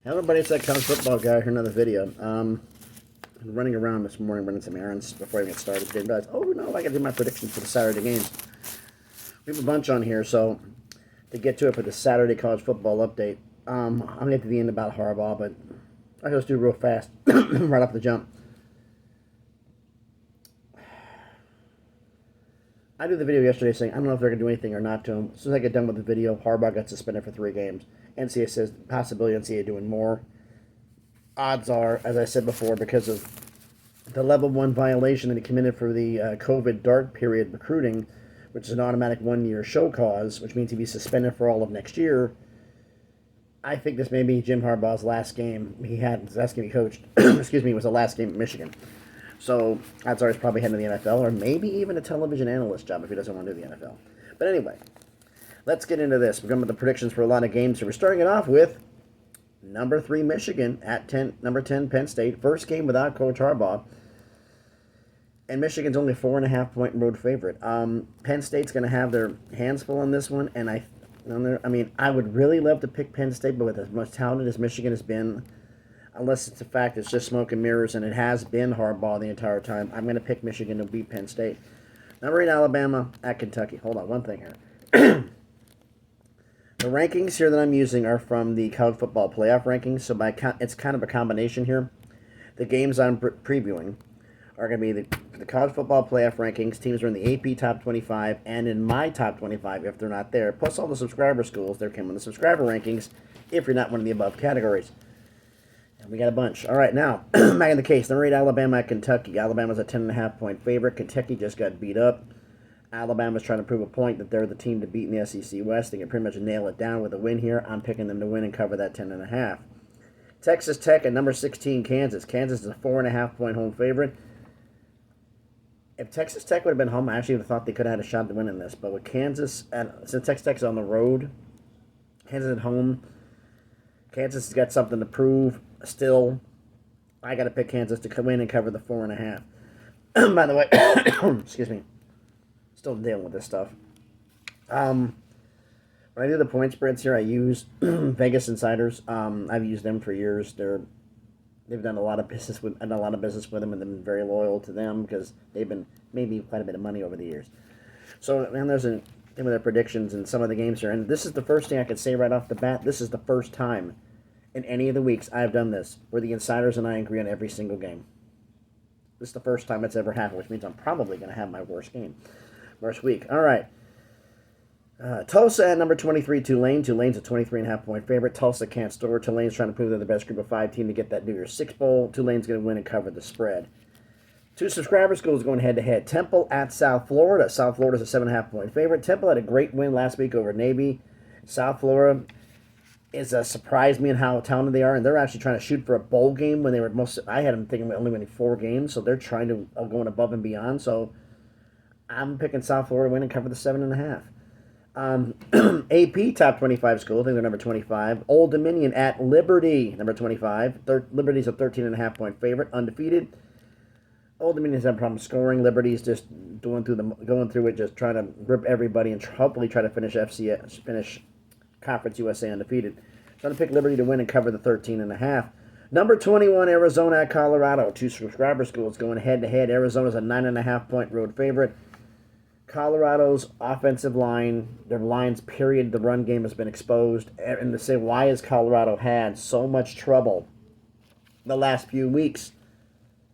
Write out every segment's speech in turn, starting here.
Hello, everybody. It's that college football guy here. Another video. I'm running around this morning running some errands before I get started. Didn't realize, oh no, I got to do my predictions for the Saturday games. We have a bunch on here, so to get to it for the Saturday college football update, I'm gonna get to the end about Harbaugh, but I can just do it real fast, right off the jump. I did the video yesterday saying I don't know if they're gonna do anything or not to him. As soon as I get done with the video, Harbaugh got suspended for 3 games. NCAA says possibility NCAA doing more. Odds are, as I said before, because of the level 1 violation that he committed for the COVID dark period recruiting, which is an automatic 1-year show cause, which means he'd be suspended for all of next year. I think this may be Jim Harbaugh's last game his last game he coached, excuse me, was the last game at Michigan. So odds are he's probably heading to the NFL, or maybe even a television analyst job if he doesn't want to do the NFL. But anyway, let's get into this. We're going with the predictions for a lot of games here. We're starting it off with number 3 Michigan at number 10 Penn State. First game without Coach Harbaugh. And Michigan's only 4.5-point road favorite. Penn State's going to have their hands full on this one, and I would really love to pick Penn State, but with as much talented as Michigan has been, unless it's the fact it's just smoke and mirrors, and it has been Harbaugh the entire time, I'm going to pick Michigan to beat Penn State. Number 8 Alabama at Kentucky. Hold on, one thing here. The rankings here that I'm using are from the college football playoff rankings, so it's kind of a combination here. The games I'm previewing are going to be the college football playoff rankings. Teams are in the AP top 25 and in my top 25 if they're not there, plus all the subscriber schools. They're coming in the subscriber rankings if you're not one of the above categories. And we got a bunch. All right, now, back in the case. Number 8, Alabama at Kentucky. Alabama's a 10.5-point favorite. Kentucky just got beat up. Alabama's trying to prove a point that they're the team to beat in the SEC West. They can pretty much nail it down with a win here. I'm picking them to win and cover that 10.5. Texas Tech at number 16, Kansas. Kansas is a 4.5-point home favorite. If Texas Tech would have been home, I actually would have thought they could have had a shot to win in this. But with Kansas, since Texas Tech's on the road, Kansas at home, Kansas has got something to prove still. I got to pick Kansas to win and cover the 4.5. By the way, excuse me. Still dealing with this stuff. When I do the point spreads here, I use Vegas Insiders. I've used them for years. They've done a lot of business with them, and been very loyal to them because they've been made me quite a bit of money over the years. So, man, there's some of their predictions in some of the games here, and this is the first thing I can say right off the bat. This is the first time in any of the weeks I've done this where the Insiders and I agree on every single game. This is the first time it's ever happened, which means I'm probably going to have my worst week. All right. Tulsa at number 23, Tulane. Tulane's a 23.5-point favorite. Tulsa can't store. Tulane's trying to prove they're the best group of 5 team to get that New Year's Six Bowl. Tulane's going to win and cover the spread. 2 subscriber schools going head-to-head. Temple at South Florida. South Florida's a 7.5-point favorite. Temple had a great win last week over Navy. South Florida surprised me in how talented they are, and they're actually trying to shoot for a bowl game when they were I had them thinking only winning 4 games, so they're trying to going above and beyond. So I'm picking South Florida to win and cover the 7.5. AP top 25 school. I think they're number 25. Old Dominion at Liberty, number 25. Liberty's a 13.5-point favorite, undefeated. Old Dominion's had a problem scoring. Liberty's just going through it, just trying to rip everybody and hopefully try to finish Conference USA undefeated. So I'm going to pick Liberty to win and cover the 13.5. Number 21, Arizona at Colorado. 2 subscriber schools going head-to-head. Arizona's a 9.5-point road favorite. Colorado's offensive line, their lines, period, the run game has been exposed. And to say, why has Colorado had so much trouble the last few weeks?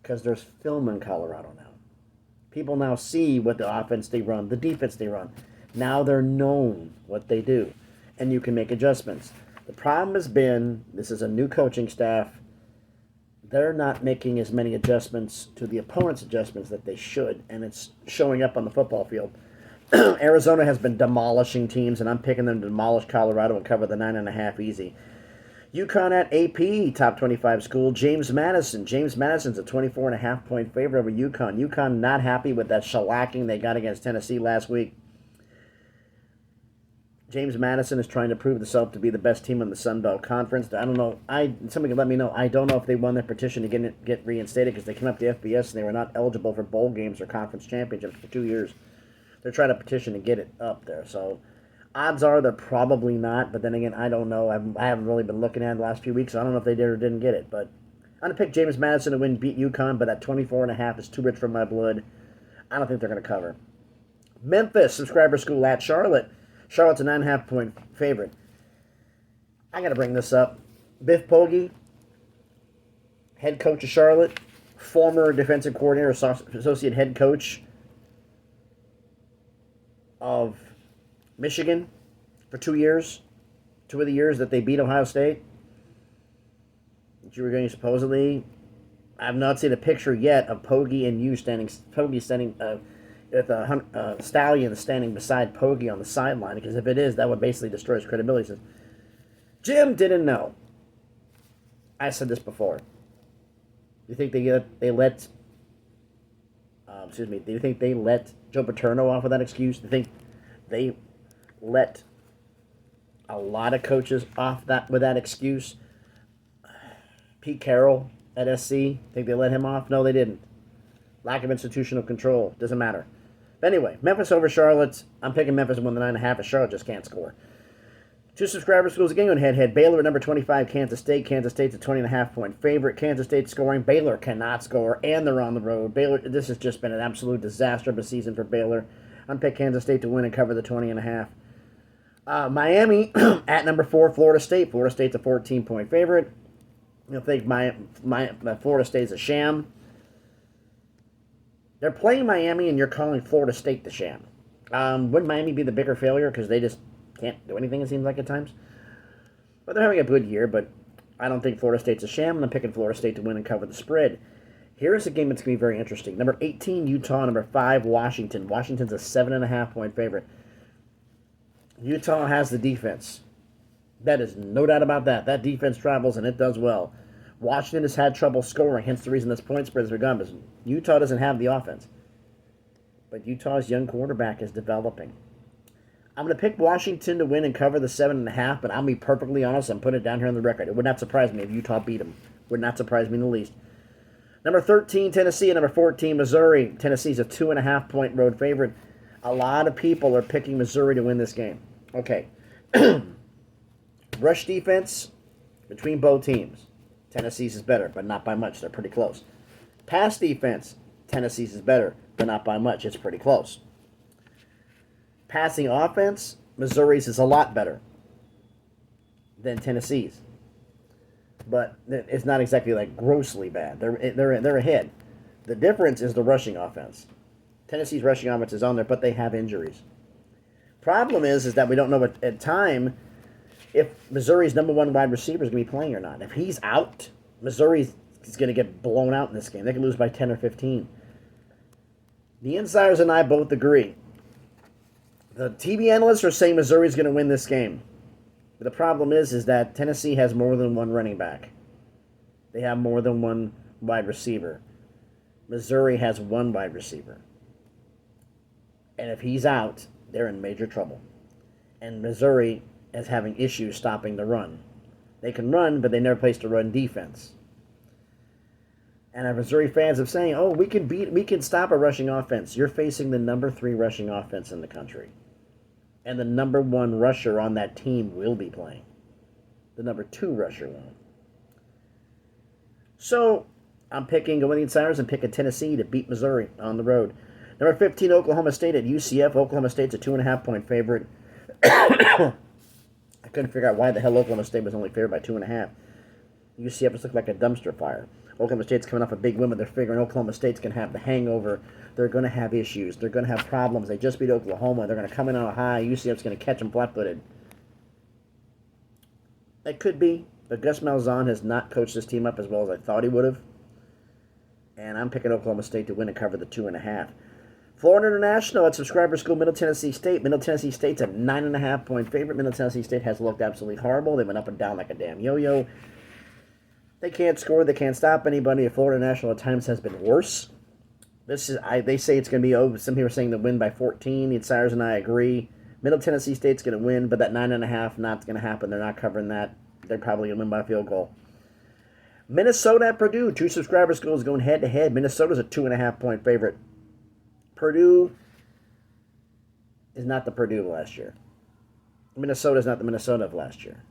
Because there's film in Colorado now. People now see what the offense they run, the defense they run. Now they're known what they do. And you can make adjustments. The problem has been, this is a new coaching staff. They're not making as many adjustments to the opponent's adjustments that they should, and it's showing up on the football field. Arizona has been demolishing teams, and I'm picking them to demolish Colorado and cover the 9.5 easy. UConn at AP, top 25 school. James Madison. James Madison's a 24.5-point favorite over UConn. UConn not happy with that shellacking they got against Tennessee last week. James Madison is trying to prove himself to be the best team in the Sun Belt Conference. I don't know. Somebody can let me know. I don't know if they won their petition to get reinstated because they came up to FBS and they were not eligible for bowl games or conference championships for 2 years. They're trying to petition to get it up there. So Odds are they're probably not, but then again, I don't know. I haven't really been looking at it the last few weeks, so I don't know if they did or didn't get it. But I'm going to pick James Madison to beat UConn, but that 24.5 is too rich for my blood. I don't think they're going to cover. Memphis, subscriber school at Charlotte. Charlotte's a 9.5 point favorite. I got to bring this up. Biff Poggi, head coach of Charlotte, former defensive coordinator, associate head coach of Michigan for 2 years. 2 of the years that they beat Ohio State. You were going supposedly. I have not seen a picture yet of Poggi and you standing. Poggi standing with a Stallion standing beside Poggi on the sideline. Because if it is, that would basically destroy his credibility. He says, Jim didn't know. I said this before. You think do you think they let Joe Paterno off with that excuse? Do you think they let a lot of coaches off with that excuse? Pete Carroll at SC, think they let him off? No, they didn't. Lack of institutional control. Doesn't matter. But anyway, Memphis over Charlotte. I'm picking Memphis to win the 9.5, as Charlotte just can't score. 2 subscriber schools again on head-to-head. Baylor at number 25, Kansas State. Kansas State's a 20.5 point favorite. Kansas State scoring. Baylor cannot score, and they're on the road. Baylor. This has just been an absolute disaster of a season for Baylor. I'm picking Kansas State to win and cover the 20.5. Miami at number 4, Florida State. Florida State's a 14 point favorite. You'll think my Florida State's a sham. They're playing Miami, and you're calling Florida State the sham. Wouldn't Miami be the bigger failure because they just can't do anything, it seems like, at times? But they're having a good year, but I don't think Florida State's a sham, and I'm picking Florida State to win and cover the spread. Here's a game that's going to be very interesting. Number 18, Utah. Number 5, Washington. Washington's a 7.5 point favorite. Utah has the defense. That is no doubt about that. That defense travels, and it does well. Washington has had trouble scoring, hence the reason this point spread has begun. Because Utah doesn't have the offense. But Utah's young quarterback is developing. I'm going to pick Washington to win and cover the 7.5, but I'll be perfectly honest. I'm putting it down here on the record. It would not surprise me if Utah beat them. Would not surprise me in the least. Number 13, Tennessee, and number 14, Missouri. Tennessee's a 2.5 point road favorite. A lot of people are picking Missouri to win this game. Okay. Rush defense between both teams. Tennessee's is better, but not by much. They're pretty close. Pass defense, Tennessee's is better, but not by much. It's pretty close. Passing offense, Missouri's is a lot better than Tennessee's. But it's not exactly like grossly bad. They're ahead. The difference is the rushing offense. Tennessee's rushing offense is on there, but they have injuries. Problem is that we don't know at time if Missouri's number 1 wide receiver is going to be playing or not. If he's out, Missouri is going to get blown out in this game. They can lose by 10 or 15. The insiders and I both agree. The TV analysts are saying Missouri's going to win this game. But the problem is that Tennessee has more than 1 running back. They have more than 1 wide receiver. Missouri has 1 wide receiver. And if he's out, they're in major trouble. And Missouri is having issues stopping the run. They can run, but they never place to run defense. And our Missouri fans are saying, "Oh, we can stop a rushing offense." You're facing the number 3 rushing offense in the country, and the number 1 rusher on that team will be playing. The number 2 rusher won't. So I'm picking going the insiders and picking Tennessee to beat Missouri on the road. Number 15, Oklahoma State at UCF. Oklahoma State's a 2.5 point favorite. I couldn't figure out why the hell Oklahoma State was only favored by 2.5. UCF just looked like a dumpster fire. Oklahoma State's coming off a big win, but they're figuring Oklahoma State's going to have the hangover. They're going to have issues. They're going to have problems. They just beat Oklahoma. They're going to come in on a high. UCF's going to catch them flat-footed. It could be, but Gus Malzahn has not coached this team up as well as I thought he would have. And I'm picking Oklahoma State to win and cover the 2.5. Florida International at subscriber school, Middle Tennessee State. Middle Tennessee State's a 9.5 point favorite. Middle Tennessee State has looked absolutely horrible. They've been up and down like a damn yo-yo. They can't score. They can't stop anybody. Florida National at times has been worse. They say it's going to be, some people are saying they'll win by 14. The insiders and I agree. Middle Tennessee State's going to win, but that 9.5 not going to happen. They're not covering that. They're probably going to win by a field goal. Minnesota at Purdue. 2 subscriber schools going head-to-head. Minnesota's a 2.5 point favorite. Purdue is not the Purdue last year. Minnesota's not the Minnesota of last year.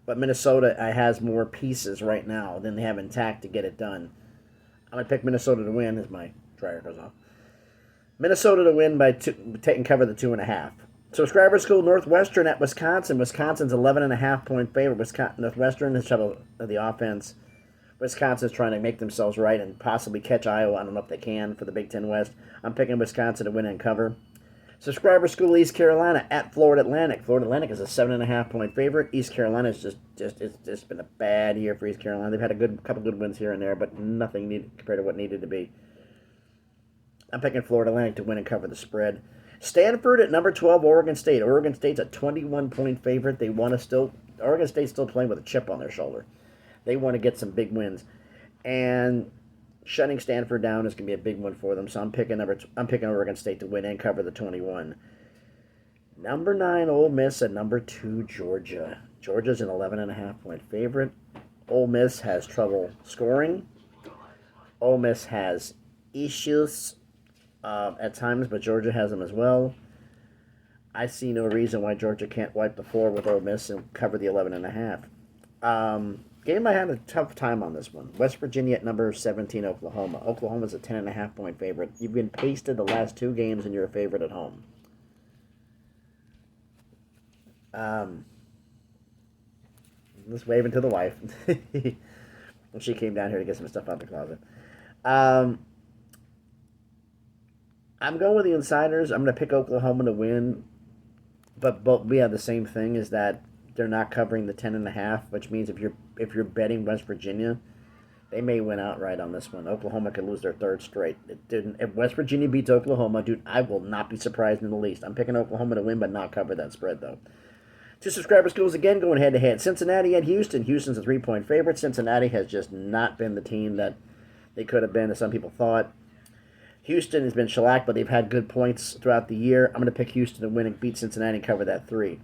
But Minnesota has more pieces right now than they have intact to get it done. I'm going to pick Minnesota to win as my dryer goes off. Minnesota to win by taking cover the 2.5. Subscriber School Northwestern at Wisconsin. Wisconsin's 11.5 point favorite. Northwestern has trouble with the offense. Wisconsin's trying to make themselves right and possibly catch Iowa. I don't know if they can for the Big Ten West. I'm picking Wisconsin to win and cover. Subscriber School East Carolina at Florida Atlantic. Florida Atlantic is a 7.5 point favorite. East Carolina is it's been a bad year for East Carolina. They've had a couple good wins here and there, but nothing needed compared to what needed to be. I'm picking Florida Atlantic to win and cover the spread. Stanford at number 12, Oregon State. Oregon State's a 21 point favorite. Oregon State's still playing with a chip on their shoulder. They want to get some big wins, and shutting Stanford down is going to be a big one for them. So I'm picking Oregon State to win and cover the 21. Number 9, Ole Miss at number 2, Georgia. Georgia's an 11.5 point favorite. Ole Miss has trouble scoring. Ole Miss has issues at times, but Georgia has them as well. I see no reason why Georgia can't wipe the floor with Ole Miss and cover the 11.5. Game I had a tough time on this one. West Virginia at number 17, Oklahoma. Oklahoma's a 10.5 point favorite. You've been pasted the last 2 games and you're a favorite at home. Just waving to the wife. She came down here to get some stuff out of the closet. I'm going with the insiders. I'm going to pick Oklahoma to win. But we have the same thing, is that they're not covering the 10.5, which means if you're betting West Virginia, they may win outright on this one. Oklahoma could lose their 3rd straight. If West Virginia beats Oklahoma, dude, I will not be surprised in the least. I'm picking Oklahoma to win, but not cover that spread, though. 2 subscriber schools again going head-to-head. Cincinnati at Houston. Houston's a 3-point favorite. Cincinnati has just not been the team that they could have been, as some people thought. Houston has been shellacked, but they've had good points throughout the year. I'm going to pick Houston to win and beat Cincinnati and cover that 3.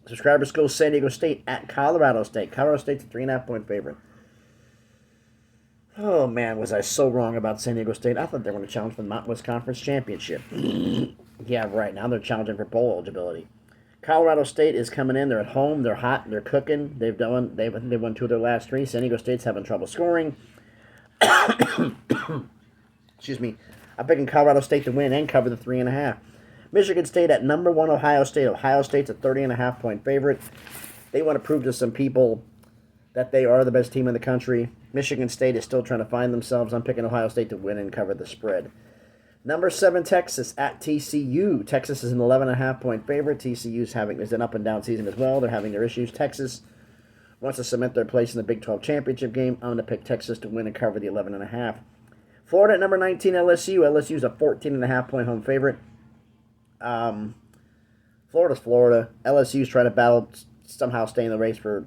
Subscriber School San Diego State at Colorado State. Colorado State's a 3.5 point favorite. Oh, man, was I so wrong about San Diego State. I thought they were going to challenge for the Mountain West Conference Championship. Yeah, right. Now they're challenging for bowl eligibility. Colorado State is coming in. They're at home. They're hot. They're cooking. They've won 2 of their last 3. San Diego State's having trouble scoring. Excuse me. I'm picking Colorado State to win and cover the 3.5. Michigan State at number 1, Ohio State. Ohio State's a 30.5 point favorite. They want to prove to some people that they are the best team in the country. Michigan State is still trying to find themselves. I'm picking Ohio State to win and cover the spread. Number 7, Texas at TCU. Texas is an 11.5 point favorite. TCU is an up and down season as well. They're having their issues. Texas wants to cement their place in the Big 12 championship game. I'm going to pick Texas to win and cover the 11.5. Florida at number 19, LSU. LSU is a 14.5 point home favorite. Florida's Florida. LSU's trying to battle, somehow stay in the race for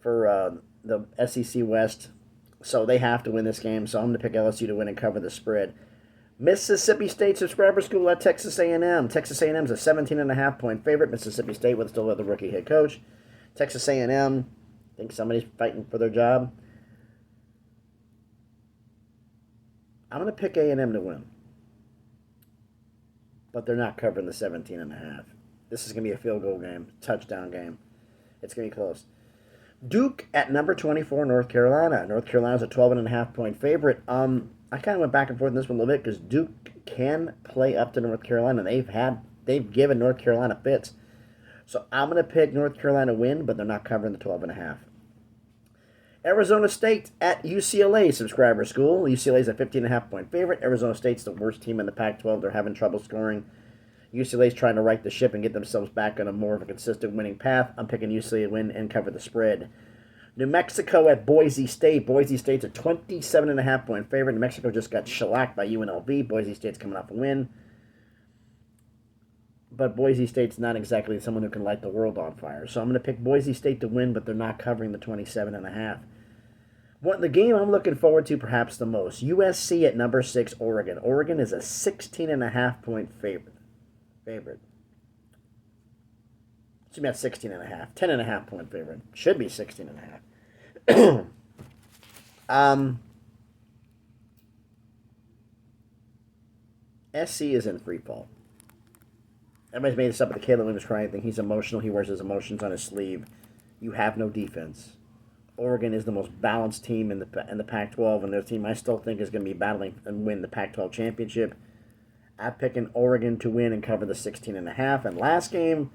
the SEC West. So they have to win this game. So I'm going to pick LSU to win and cover the spread. Mississippi State subscriber school at Texas A&M. Texas A&M is a 17.5 point favorite. Mississippi State with still the rookie head coach. Texas A&M, I think somebody's fighting for their job. I'm going to pick A&M to win. But they're not covering the 17.5. This is going to be a field goal game, touchdown game. It's going to be close. Duke at number 24, North Carolina. North Carolina's a 12.5 point favorite. I kind of went back and forth in this one a little bit because Duke can play up to North Carolina. They've given North Carolina fits. So I'm going to pick North Carolina win, but they're not covering the 12.5. Arizona State at UCLA subscriber school. UCLA's a 15.5 point favorite. Arizona State's the worst team in the Pac-12. They're having trouble scoring. UCLA's trying to right the ship and get themselves back on a more of a consistent winning path. I'm picking UCLA to win and cover the spread. New Mexico at Boise State. Boise State's a 27.5 point favorite. New Mexico just got shellacked by UNLV. Boise State's coming off a win. But Boise State's not exactly someone who can light the world on fire. So I'm going to pick Boise State to win, but they're not covering the 27.5. The game I'm looking forward to perhaps the most, USC at number 6, Oregon. Oregon is a 16.5 point favorite. Should be at 16.5. 10.5 point favorite. Should be 16.5. SC is in free fall. Everybody's made this up with the Caleb Williams crying thing. He's emotional. He wears his emotions on his sleeve. You have no defense. Oregon is the most balanced team in the Pac-12, and their team I still think is going to be battling and win the Pac-12 championship. I'm picking Oregon to win and cover the 16.5. And last game,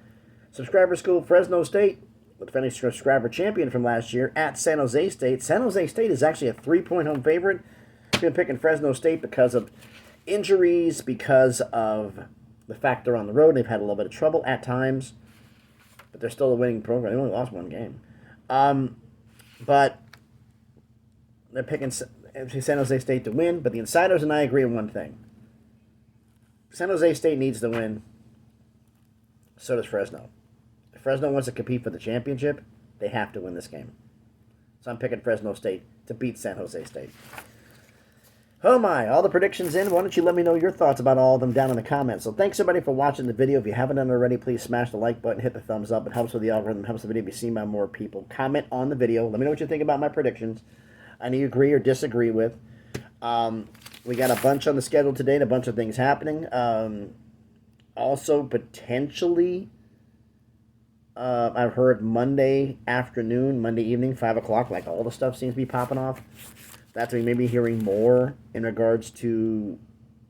subscriber school Fresno State, the defending subscriber champion from last year, at San Jose State. San Jose State is actually a 3-point home favorite. I'm picking Fresno State because of injuries, because of the fact they're on the road. They've had a little bit of trouble at times, but they're still a winning program. They only lost one game. But they're picking San Jose State to win. But the insiders and I agree on one thing. San Jose State needs to win. So does Fresno. If Fresno wants to compete for the championship, they have to win this game. So I'm picking Fresno State to beat San Jose State. Oh my, all the predictions in. Why don't you let me know your thoughts about all of them down in the comments. So thanks everybody for watching the video. If you haven't done it already, please smash the like button, hit the thumbs up. It helps with the algorithm, helps the video be seen by more people. Comment on the video. Let me know what you think about my predictions. I know you agree or disagree with. We got a bunch on the schedule today and a bunch of things happening. Also, potentially, I've heard Monday afternoon, Monday evening, 5 o'clock, like all the stuff seems to be popping off. That's we may be hearing more in regards to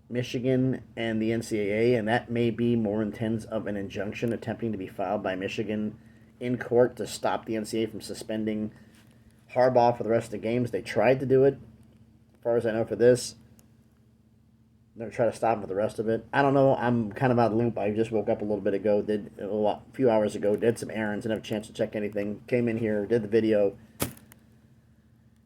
Michigan and the NCAA, and that may be more intense of an injunction attempting to be filed by Michigan in court to stop the NCAA from suspending Harbaugh for the rest of the games. They tried to do it, as far as I know, for this. They're going to try to stop him for the rest of it. I don't know. I'm kind of out of the loop. I just woke up a little bit ago, a few hours ago, did some errands, didn't have a chance to check anything. Came in here, did the video.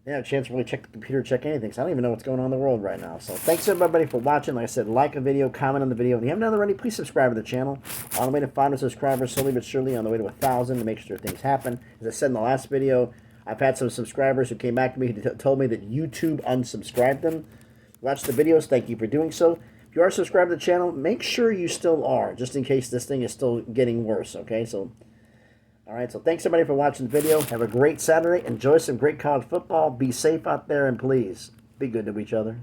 Didn't have a chance to really check the computer, check anything, so I don't even know what's going on in the world right now. So thanks everybody for watching. Like I said, like the video, comment on the video. If you haven't done it already, please subscribe to the channel. On the way to 500 subscribers, slowly but surely, on the way to 1,000 to make sure things happen. As I said in the last video, I've had some subscribers who came back to me who told me that YouTube unsubscribed them. Watch the videos. Thank you for doing so. If you are subscribed to the channel, make sure you still are, just in case this thing is still getting worse, okay? So, all right, so thanks everybody for watching the video. Have a great Saturday. Enjoy some great college football. Be safe out there, and please be good to each other.